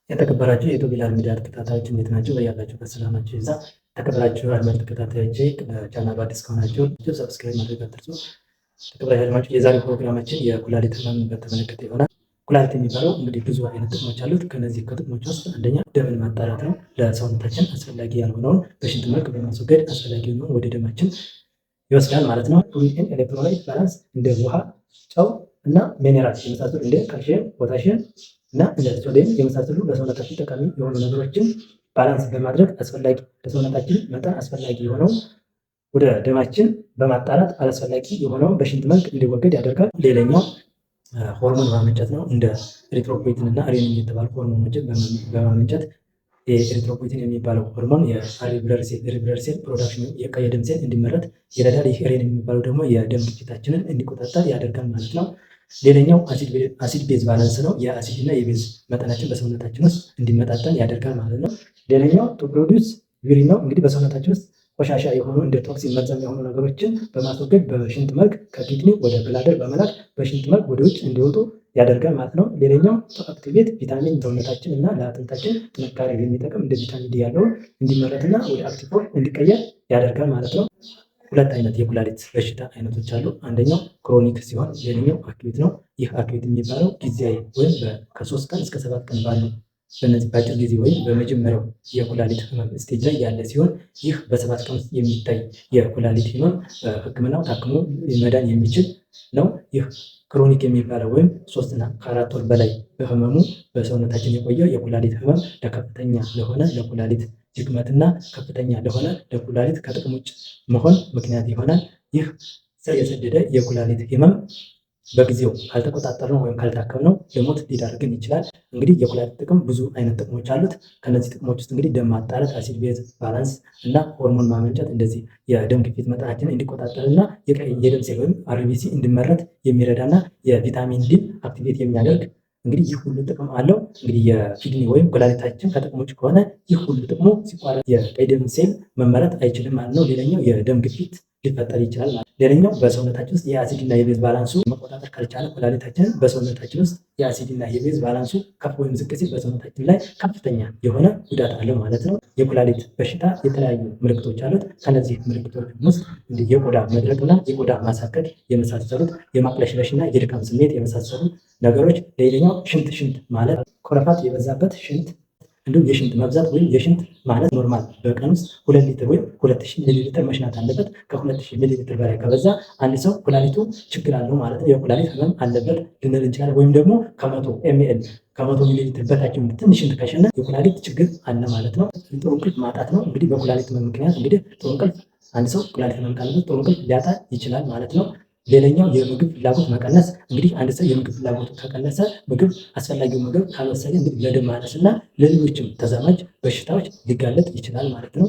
የተከበራችሁ የኢትዮጲላር ሚዲያ ተከታታዮች እንዴት ናቸው? በያላችሁበት ሰላማችሁ ይብዛ። የተከበራችሁ አድማጭ ተከታታዮች ቻናሉ አዲስ ከሆናችሁ ሰብስክራይብ ማድረግ አትርሱ። ተከበራችሁ አድማጭ የዛሬ ፕሮግራማችን የኩላሊት ህመምን በተመለከተ ይሆናል። ኩላሊት የሚባለው እንግዲህ ብዙ አይነት ጥቅሞች አሉት። ከነዚህ ከጥቅሞች ውስጥ አንደኛ ደምን ማጣራት ነው። ለሰውነታችን አስፈላጊ ያልሆነውን በሽንት መልክ በማስወገድ አስፈላጊ የሆነውን ወደ ደማችን ይወስዳል ማለት ነው። ፕሮቲን፣ ኤሌክትሮላይት ባላንስ እንደ ውሃ፣ ጨው እና ሚኔራል የመሳሰሉ እንደ ካልሲየም፣ ፖታሽየም እና እንደ ሶዲየም የመሳሰሉ ለሰውነታችን ጠቃሚ የሆኑ ነገሮችን ባላንስ በማድረግ አስፈላጊ ለሰውነታችን መጠን አስፈላጊ የሆነው ወደ ደማችን በማጣራት አላስፈላጊ የሆነው በሽንት መልክ እንዲወገድ ያደርጋል። ሌላኛው ሆርሞን ማመንጨት ነው። እንደ ኤሪትሮፖይቲን እና ሬኒን የተባሉ ሆርሞኖችን በማመንጨት የኤሪትሮፖይቲን የሚባለው ሆርሞን የሪብለር ሴል ፕሮዳክሽን የቀይ ደም ሴል እንዲመረት ይረዳል። ይህ ሬኒን የሚባለው ደግሞ የደም ግፊታችንን እንዲቆጣጠር ያደርጋል ማለት ነው። ሌላኛው አሲድ ቤዝ ባላንስ ነው። የአሲድ እና የቤዝ መጠናችን በሰውነታችን ውስጥ እንዲመጣጠን ያደርጋል ማለት ነው። ሌላኛው ቱ ፕሮዲውስ ዩሪን ነው። እንግዲህ በሰውነታችን ውስጥ ቆሻሻ የሆኑ እንደ ቶክሲን መርዛማ የሆኑ ነገሮችን በማስወገድ በሽንት መልክ ከኪድኒ ወደ ብላደር በመላክ በሽንት መልክ ወደ ውጭ እንዲወጡ ያደርጋል ማለት ነው። ሌላኛው አክቲቬት ቪታሚን ሰውነታችን እና ለአጥንታችን ጥንካሬ የሚጠቅም እንደ ቪታሚን ዲ ያለውን እንዲመረትና ወደ አክቲቭ እንዲቀየር ያደርጋል ማለት ነው። ሁለት አይነት የኩላሊት በሽታ አይነቶች አሉ። አንደኛው ክሮኒክ ሲሆን ሌላኛው አኪዩት ነው። ይህ አኪዩት የሚባለው ጊዜያዊ ወይም ከ3 ቀን እስከ 7 ቀን ባሉ በእነዚህ በአጭር ጊዜ ወይም በመጀመሪያው የኩላሊት ህመም ስቴጅ ላይ ያለ ሲሆን ይህ በ7 ቀን ውስጥ የሚታይ የኩላሊት ህመም ሕክምናው ታክሞ መዳን የሚችል ነው። ይህ ክሮኒክ የሚባለው ወይም 3 እና ከ4 ወር በላይ በህመሙ በሰውነታችን የቆየ የኩላሊት ህመም ለከፍተኛ ለሆነ ለኩላሊት ድክመትና ከፍተኛ ለሆነ ለኩላሊት ከጥቅም ውጭ መሆን ምክንያት ይሆናል። ይህ ስር የሰደደ የኩላሊት ህመም በጊዜው ካልተቆጣጠርነው ወይም ካልታከምነው ለሞት ሊዳርግን ይችላል። እንግዲህ የኩላሊት ጥቅም ብዙ አይነት ጥቅሞች አሉት። ከነዚህ ጥቅሞች ውስጥ እንግዲህ ደም ማጣራት፣ አሲድ ቤዝ ባላንስ እና ሆርሞን ማመንጨት እንደዚህ የደም ግፊት መጠናችንን እንዲቆጣጠርና የደም ሴል ወይም አርቢሲ እንዲመረት የሚረዳና የቪታሚን ዲ አክቲቬት የሚያደርግ እንግዲህ ይህ ሁሉ ጥቅም አለው። እንግዲህ የኪድኒ ወይም ኩላሊታችን ከጥቅም ውጭ ከሆነ ይህ ሁሉ ጥቅሙ ሲቋረጥ የቀይ ደም ሴል መመረት አይችልም ማለት ነው። ሌላኛው የደም ግፊት ሊፈጠር ይችላል ማለት ነው። ሌላኛው በሰውነታችን ውስጥ የአሲድ እና የቤዝ ባላንሱ መቆጣጠር ካልቻለ ኩላሊታችን በሰውነታችን ውስጥ የአሲድ እና የቤዝ ባላንሱ ከፍ ወይም ዝቅ ሲል በሰውነታችን ላይ ከፍተኛ የሆነ ጉዳት አለው ማለት ነው። የኩላሊት በሽታ የተለያዩ ምልክቶች አሉት። ከነዚህ ምልክቶች ውስጥ እንዲህ የቆዳ መድረቅና የቆዳ ማሳከክ የመሳሰሉት፣ የማቅለሽለሽና የድካም ስሜት የመሳሰሉ ነገሮች። ሌላኛው ሽንት ማለት ኮረፋት የበዛበት ሽንት እንዲሁም የሽንት መብዛት ወይም የሽንት ማለት ኖርማል በቀን ውስጥ 2 ሊትር ወይም 2000 ሚሊ ሊትር መሽናት አለበት። ከ2000 ሚሊ ሊትር በላይ ከበዛ አንድ ሰው ኩላሊቱ ችግር አለው ማለት ነው። የኩላሊት ህመም አለበት ልንል እንችላለን። ወይም ደግሞ ከ100 ኤምኤል ከ100 ሚሊ ሊትር በታች ትንሽ ሽንት ከሸነ የኩላሊት ችግር አለ ማለት ነው። ጥሩ እንቅልፍ ማጣት ነው። እንግዲህ በኩላሊት ህመም ምክንያት እንግዲህ ጥሩ እንቅልፍ አንድ ሰው ኩላሊት ህመም ካለበት ጥሩ እንቅልፍ ሊያጣ ይችላል ማለት ነው። ሌላኛው የምግብ ፍላጎት መቀነስ። እንግዲህ አንድ ሰው የምግብ ፍላጎቱ ከቀነሰ ምግብ አስፈላጊው ምግብ ካልወሰደ እንግዲህ ለደም ማነስ እና ለሌሎችም ተዛማጅ በሽታዎች ሊጋለጥ ይችላል ማለት ነው።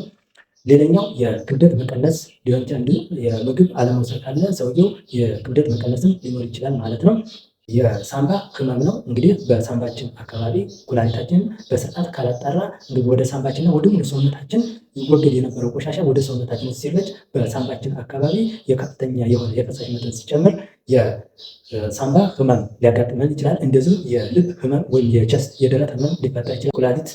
ሌላኛው የክብደት መቀነስ ሊሆን ይችላል። የምግብ አለመውሰድ ካለ ሰውየው የክብደት መቀነስም ሊኖር ይችላል ማለት ነው። የሳምባ ህመም ነው። እንግዲህ በሳምባችን አካባቢ ኩላሊታችን በስርዓት ካላጣራ እንግዲህ ወደ ሳምባችንና ወደ ሙሉ ሰውነታችን ይወገድ የነበረው ቆሻሻ ወደ ሰውነታችን ሲረጭ በሳምባችን አካባቢ የከፍተኛ የሆነ የፈሳሽ መጠን ሲጨምር የሳምባ ህመም ሊያጋጥመን ይችላል። እንደዚሁም የልብ ህመም ወይም የቸስት የደረት ህመም ሊፈጠር ይችላል። ኩላሊት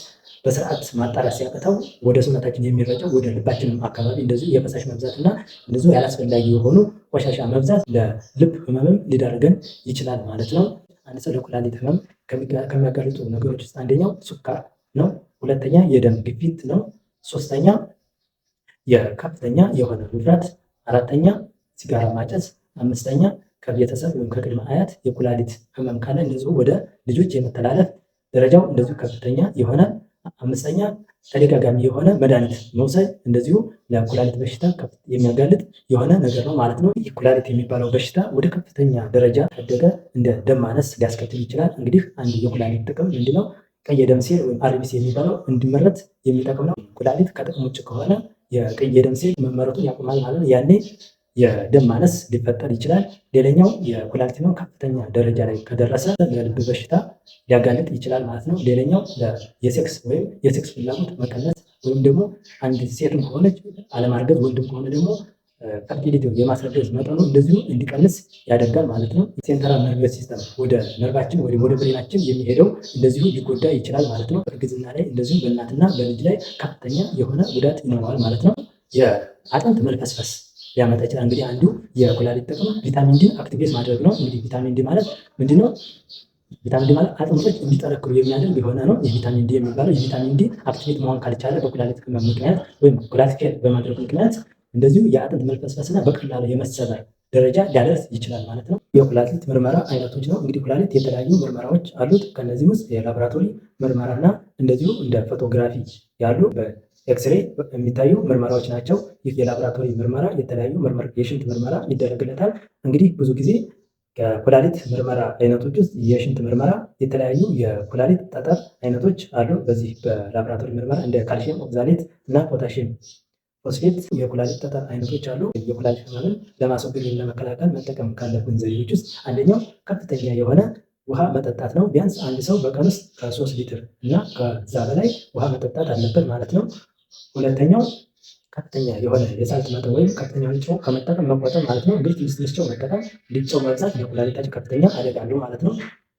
በስርዓት ማጣራት ሲያቅተው ወደ ሰውነታችን የሚረጨው ወደ ልባችንም አካባቢ እንደዚሁ የፈሳሽ መብዛት እና እንደዚሁ ያላስፈላጊ የሆኑ ቆሻሻ መብዛት ለልብ ህመምም ሊዳርገን ይችላል ማለት ነው። አንድ ሰው ለኩላሊት ህመም ከሚያጋልጡ ነገሮች ውስጥ አንደኛው ሱካር ነው። ሁለተኛ የደም ግፊት ነው። ሶስተኛ የከፍተኛ የሆነ ውፍረት፣ አራተኛ ሲጋራ ማጨስ፣ አምስተኛ ከቤተሰብ ወይም ከቅድመ አያት የኩላሊት ህመም ካለ እንደዚሁ ወደ ልጆች የመተላለፍ ደረጃው እንደዚሁ ከፍተኛ የሆነ፣ አምስተኛ ተደጋጋሚ የሆነ መድኃኒት መውሰድ እንደዚሁ ለኩላሊት በሽታ የሚያጋልጥ የሆነ ነገር ነው ማለት ነው። ይህ ኩላሊት የሚባለው በሽታ ወደ ከፍተኛ ደረጃ ካደገ እንደ ደም ማነስ ሊያስከትል ይችላል። እንግዲህ አንድ የኩላሊት ጥቅም ምንድነው? ቀይ የደም ሴል ወይም አርቢሲ የሚባለው እንዲመረት የሚጠቅም ነው። ኩላሊት ከጥቅም ውጭ ከሆነ የቀይ የደም ሴል መመረቱን ያቆማል ማለት ነው። ያኔ የደም ማነስ ሊፈጠር ይችላል። ሌላኛው የኩላሊት ህመም ከፍተኛ ደረጃ ላይ ከደረሰ ለልብ በሽታ ሊያጋልጥ ይችላል ማለት ነው። ሌላኛው የሴክስ ወይም የሴክስ ፍላጎት መቀነስ ወይም ደግሞ አንድ ሴትም ከሆነች አለማርገዝ፣ ወንድም ከሆነ ደግሞ ፈርቲሊቲው የማስረገዝ መጠኑ እንደዚሁ እንዲቀንስ ያደርጋል ማለት ነው። ሴንትራል ነርቨስ ሲስተም ወደ ነርቫችን ወደ ብሬናችን የሚሄደው እንደዚሁ ሊጎዳ ይችላል ማለት ነው። እርግዝና ላይ እንደዚሁም በእናትና በልጅ ላይ ከፍተኛ የሆነ ጉዳት ይኖረዋል ማለት ነው። የአጥንት መልፈስፈስ ሊያመጣ ይችላል። እንግዲህ አንዱ የኩላሊት ጥቅም ቪታሚን ዲን አክቲቬት ማድረግ ነው። እንግዲህ ቪታሚን ዲ ማለት ምንድነው? ቪታሚን ዲ ማለት አጥንቶች እንዲጠነክሩ የሚያደርግ የሆነ ነው። የቪታሚን ዲ የሚባለው የቪታሚን ዲ አክቲቬት መሆን ካልቻለ በኩላሊት ህመም ምክንያት ወይም ኩላሊት ፌል በማድረግ ምክንያት እንደዚሁ የአጥንት መልፈስፈስና በቀላሉ የመሰበር ደረጃ ሊያደርስ ይችላል ማለት ነው። የኩላሊት ምርመራ አይነቶች ነው። እንግዲህ ኩላሊት የተለያዩ ምርመራዎች አሉት። ከነዚህ ውስጥ የላቦራቶሪ ምርመራና እንደዚሁ እንደ ፎቶግራፊ ያሉ በኤክስሬ የሚታዩ ምርመራዎች ናቸው። ይህ የላቦራቶሪ ምርመራ የተለያዩ የሽንት ምርመራ ይደረግለታል። እንግዲህ ብዙ ጊዜ ከኩላሊት ምርመራ አይነቶች ውስጥ የሽንት ምርመራ የተለያዩ የኩላሊት ጠጠር አይነቶች አሉ። በዚህ በላቦራቶሪ ምርመራ እንደ ካልሲየም ኦክዛሌት እና ፖታሽየም ፎስፌት የኩላሊት ጠጠር አይነቶች አሉ። የኩላሊት ህመምን ለማስወገድ ለመከላከል መጠቀም ካለብን ዘዴዎች ውስጥ አንደኛው ከፍተኛ የሆነ ውሃ መጠጣት ነው። ቢያንስ አንድ ሰው በቀን ውስጥ ከ3 ሊትር እና ከዛ በላይ ውሃ መጠጣት አለበት ማለት ነው። ሁለተኛው ከፍተኛ የሆነ የሳልት መጠን ወይም ከፍተኛ ጨው ከመጠቀም መቆጠብ ማለት ነው። እንግዲህ ትንሽ ጨው መጠቀም ጨው መብዛት ለኩላሊታችን ከፍተኛ አደጋ አለው ማለት ነው።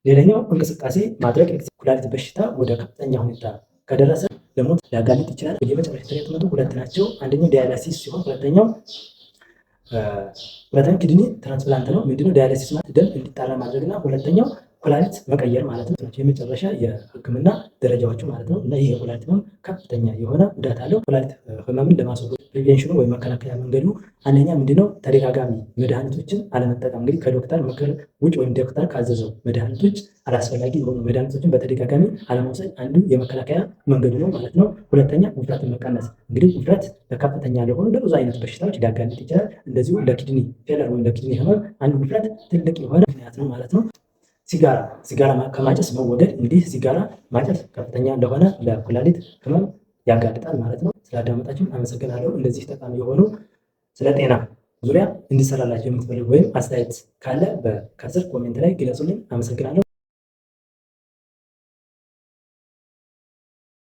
ሌላኛው እንቅስቃሴ ማድረግ ኩላሊት በሽታ ወደ ከፍተኛ ሁኔታ ከደረሰ ለሞት ሊያጋልጥ ይችላል። የመጨረሻ ትሪትመንቱ ሁለት ናቸው። አንደኛው ዲያሊሲስ ሲሆን ሁለተኛው ኪድኒ ትራንስፕላንት ነው። ምንድነው ዲያሊሲስ ማለት? ደም እንዲጣራ ማድረግና ሁለተኛው ኩላሊት መቀየር ማለት ነው። የመጨረሻ የህክምና ደረጃዎቹ ማለት ነው። እና ይህ የኩላሊት ህመም ከፍተኛ የሆነ ጉዳት አለው። ኩላሊት ህመምን ለማስወገድ ፕሪቬንሽኑ ወይም መከላከያ መንገዱ አንደኛ ምንድነው? ተደጋጋሚ መድኃኒቶችን አለመጠቀም። እንግዲህ ከዶክተር ምክር ውጭ ወይም ዶክተር ካዘዘው መድኃኒቶች አላስፈላጊ የሆኑ መድኃኒቶችን በተደጋጋሚ አለመውሰድ አንዱ የመከላከያ መንገዱ ነው ማለት ነው። ሁለተኛ ውፍረትን መቀነስ። እንግዲህ ውፍረት ለከፍተኛ ለሆኑ ለብዙ አይነት በሽታዎች ሊያጋልጥ ይችላል። እንደዚሁ ለኪድኒ ፌለር ወይም ለኪድኒ ህመም አንዱ ውፍረት ትልቅ የሆነ ምክንያት ነው ማለት ነው። ሲጋራ ከማጨስ መወገድ። እንግዲህ ሲጋራ ማጨስ ከፍተኛ እንደሆነ ለኩላሊት ህመም ያጋልጣል ማለት ነው። ስላዳመጣችሁ አመሰግናለሁ። እንደዚህ ጠቃሚ የሆኑ ስለ ጤና ዙሪያ እንዲሰራላችሁ የምትፈልጉ ወይም አስተያየት ካለ ከስር ኮሜንት ላይ ግለጹልኝ። አመሰግናለሁ።